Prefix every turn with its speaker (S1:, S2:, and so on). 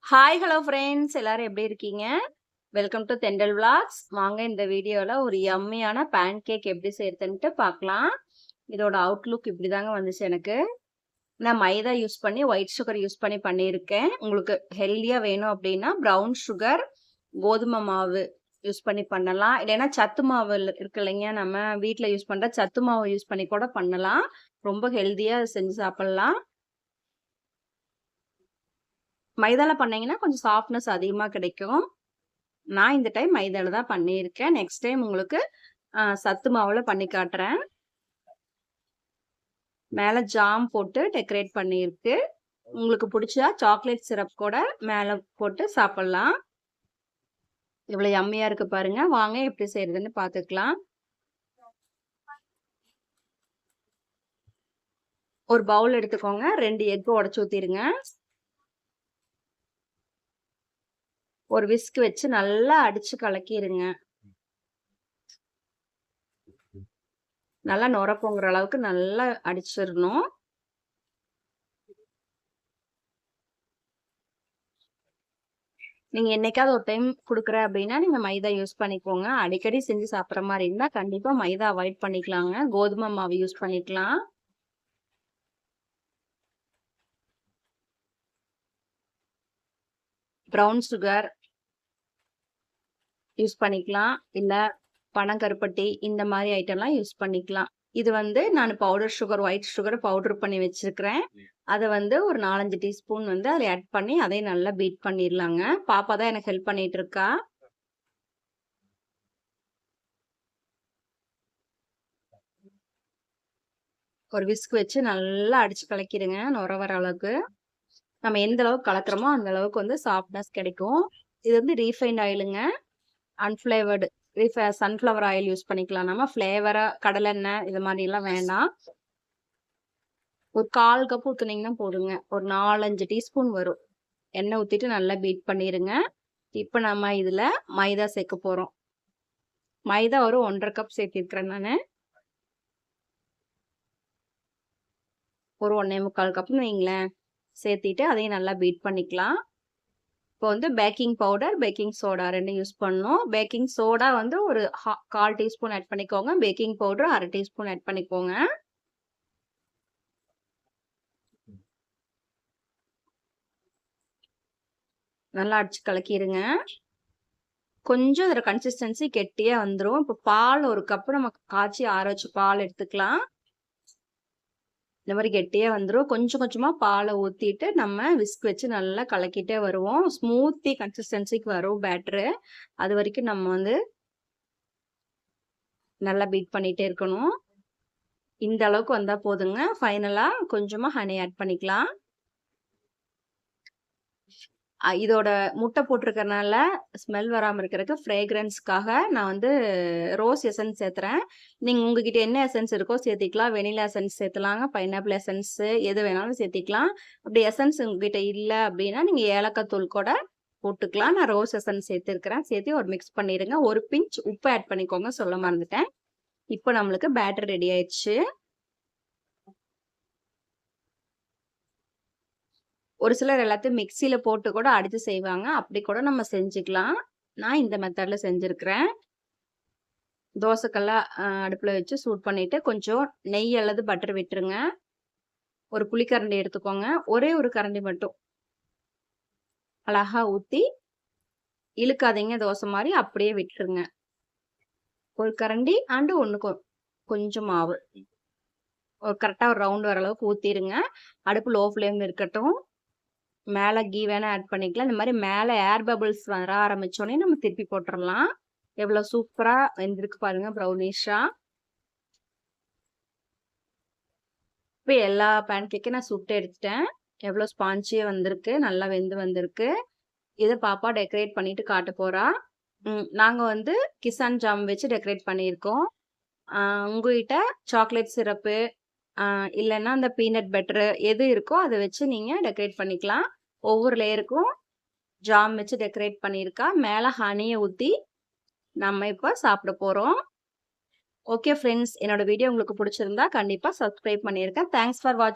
S1: Hi hello friends எல்லாரும் எப்படி இருக்கீங்க? Welcome to Thendal vlogs. வாங்க இந்த வீடியோவில் ஒரு யம்மியான பேன் கேக் எப்படி செய்யறதுன்ட்டு பார்க்கலாம். இதோட அவுட்லுக் இப்படி தாங்க வந்துச்சு எனக்கு. நான் மைதா யூஸ் பண்ணி ஒயிட் சுகர் யூஸ் பண்ணி பண்ணியிருக்கேன். உங்களுக்கு ஹெல்த்தியாக வேணும் அப்படின்னா ப்ரௌன் சுகர், கோதுமை மாவு யூஸ் பண்ணி பண்ணலாம். இல்லைன்னா சத்து மாவு இருக்கு இல்லைங்க, நம்ம வீட்டில் யூஸ் பண்ணுற சத்து மாவு யூஸ் பண்ணி கூட பண்ணலாம். ரொம்ப ஹெல்த்தியாக செஞ்சு சாப்பிட்லாம். மைதால பண்ணீங்கன்னா கொஞ்சம் சாஃப்ட்னஸ் அதிகமா கிடைக்கும். நான் இந்த டைம் மைதால தான் பண்ணியிருக்கேன். நெக்ஸ்ட் டைம் உங்களுக்கு சத்து மாவுல பண்ணி காட்டுறேன். மேல ஜாம் போட்டு டெக்கரேட் பண்ணியிருக்கு. உங்களுக்கு பிடிச்சா சாக்லேட் சிரப் கூட மேல போட்டு சாப்பிடலாம். இவ்வளவு யம்மியா இருக்கு பாருங்க. வாங்க எப்படி செய்யறதுன்னு பார்த்துக்கலாம். ஒரு பவுல் எடுத்துக்கோங்க. 2 எக் உடைச்சு ஊத்திருங்க. ஒரு விஸ்க் வச்சு நல்லா அடிச்சு கலக்கிருங்க. நல்லா நுர பொங்குற அளவுக்கு நல்லா அடிச்சிடணும். நீங்க என்னைக்காவது ஒரு டைம் குடுக்குற அப்படின்னா நீங்க மைதா யூஸ் பண்ணிக்கோங்க. அடிக்கடி செஞ்சு சாப்பிட்ற மாதிரி இருந்தா கண்டிப்பா மைதா அவாய்ட் பண்ணிக்கலாங்க. கோதுமை மாவு யூஸ் பண்ணிக்கலாம். ப்ரௌன் சுகர் யூஸ் பண்ணிக்கலாம். இல்ல பனங்கருப்பட்டி இந்த மாதிரி ஐட்டம்லாம் யூஸ் பண்ணிக்கலாம். இது வந்து நான் powder sugar, white sugar powder பண்ணி வச்சிருக்கிறேன். அதை வந்து ஒரு 4-5 டீஸ்பூன் வந்து அதில் ஆட் பண்ணி அதையும் நல்லா பீட் பண்ணிடலாங்க. பாப்பா தான் எனக்கு ஹெல்ப் பண்ணிட்டு இருக்கா. ஒரு விஸ்க் வச்சு நல்லா அடிச்சு கலக்கிடுங்க நுர வர அளவுக்கு. நம்ம எந்த அளவுக்கு கலக்குறோமோ அந்த அளவுக்கு வந்து சாஃப்ட்னஸ் கிடைக்கும். இது வந்து refined ஆயிலுங்க. Unflavoured sunflower oil use பண்ணிக்கலாம். நம்ம ஃப்ளேவரா கடலெண்ணெய் இது மாதிரி எல்லாம் வேண்டாம். ஒரு 1/4 கப் ஊத்துனீங்கன்னா போடுங்க. ஒரு 4-5 டீஸ்பூன் வரும். எண்ணெய் ஊத்திட்டு நல்லா பீட் பண்ணிருங்க. இப்ப நம்ம இதுல மைதா சேர்க்க போறோம். மைதா ஒரு 1/2 கப் சேர்த்திருக்கிறேன் நானு. ஒரு 1/4 கப்னு வைங்களேன். சேர்த்திட்டு அதையும் நல்லா பீட் பண்ணிக்கலாம். இப்போ வந்து baking powder, baking soda 2 use பண்ணணும். பேக்கிங் சோடா வந்து ஒரு 1/4 டீஸ்பூன் ஆட் பண்ணிக்கோங்க. பேக்கிங் பவுடர் 1/2 டீஸ்பூன் ஆட் பண்ணிக்கோங்க. நல்லா அடிச்சு கலக்கிடுங்க. கொஞ்சம் இதோட கன்சிஸ்டன்சி கெட்டியா வந்துடும். இப்போ பால் ஒரு கப் நம்ம காய்ச்சி ஆற வச்சு பால் எடுத்துக்கலாம். இந்த மாதிரி கெட்டியா வந்துடும். கொஞ்சம் கொஞ்சமா பாலை ஊத்திட்டு நம்ம விஸ்க் வச்சு நல்லா கலக்கிட்டே வருவோம். ஸ்மூத்தி கன்சிஸ்டன்சிக்கு வரும் பேட்டரு. அது வரைக்கும் நம்ம வந்து நல்லா பீட் பண்ணிட்டே இருக்கணும். இந்த அளவுக்கு வந்தா போதுங்க. ஃபைனலா கொஞ்சமா ஹனி ஆட் பண்ணிக்கலாம். இதோட முட்டை போட்டிருக்கறனால ஸ்மெல் வராம இருக்கிறதுக்கு ஃப்ரேக்ரன்ஸ்க்காக நான் வந்து ரோஸ் எசன்ஸ் சேர்த்துறேன். நீங்க உங்ககிட்ட என்ன எசன்ஸ் இருக்கோ சேர்த்திக்கலாம். வெனிலா எசன்ஸ் சேர்த்தலாங்க. பைனாப்பிள் எசன்ஸ் எது வேணாலும் சேர்த்திக்கலாம். அப்படி எசன்ஸ் உங்ககிட்ட இல்லை அப்படின்னா நீங்க ஏலக்காய் தூள் கூட போட்டுக்கலாம். நான் ரோஸ் எசன்ஸ் சேர்த்துருக்கிறேன். சேர்த்து ஒரு மிக்ஸ் பண்ணிடுங்க. ஒரு பிஞ்ச் உப்பு ஆட் பண்ணிக்கோங்க, சொல்ல மறந்துட்டேன். இப்போ நம்மளுக்கு பேட்டர் ரெடி ஆயிடுச்சு. ஒரு சிலர் எல்லாத்தையும் மிக்சியில போட்டு கூட அடிச்சு செய்வாங்க. அப்படி கூட நம்ம செஞ்சுக்கலாம். நான் இந்த மெத்தட்ல செஞ்சிருக்கிறேன். தோசைக்கல்ல அடுப்புல வச்சு சூட் பண்ணிட்டு கொஞ்சம் நெய் அல்லது பட்டர் விட்டுருங்க. ஒரு புளிக்கரண்டி எடுத்துக்கோங்க. ஒரே ஒரு கரண்டி மட்டும் அழகா ஊத்தி இழுக்காதீங்க, தோசை மாதிரி அப்படியே விட்டுருங்க. ஒரு கரண்டி அண்டு ஒண்ணு கொஞ்சம் மாவு ஒரு கரெக்டா ஒரு ரவுண்ட் வர அளவுக்கு ஊத்திருங்க. அடுப்பு லோ ஃப்ளேம் இருக்கட்டும். மேல கீ வேணா ஆட் பண்ணிக்கலாம். இந்த மாதிரி மேல ஏர் பபிள்ஸ் வர ஆரம்பிச்சோடனே நம்ம திருப்பி போட்டுடலாம். எவ்வளவு சூப்பரா வெந்திருக்கு பாருங்க, ப்ரௌனிஷா. இப்போ எல்லா பேன் கேக்கையும் நான் சுட்டு எடுத்துட்டேன். எவ்வளவு ஸ்பாஞ்சியா வந்திருக்கு, நல்லா வெந்து வந்திருக்கு. இதை பாப்பா டெக்கரேட் பண்ணிட்டு காட்ட போறா. நாங்க வந்து கிசான் ஜாம் வச்சு டெக்கரேட் பண்ணியிருக்கோம். உங்ககிட்ட சாக்லேட் சிரப்பு இல்லைன்னா அந்த பீனட் பட்டரு எது இருக்கோ அதை வச்சு நீங்க டெக்கரேட் பண்ணிக்கலாம். ஒவ்வொரு லேயருக்கும் ஜாம் வச்சு டெக்கரேட் பண்ணியிருக்கா. மேலே ஹனியை ஊற்றி நம்ம இப்போ சாப்பிட போகிறோம். ஓகே ஃப்ரெண்ட்ஸ், என்னோட வீடியோ உங்களுக்கு பிடிச்சிருந்தா கண்டிப்பாக சப்ஸ்கிரைப் பண்ணியிருக்கேன். தேங்க்ஸ் ஃபார் வாட்சிங்.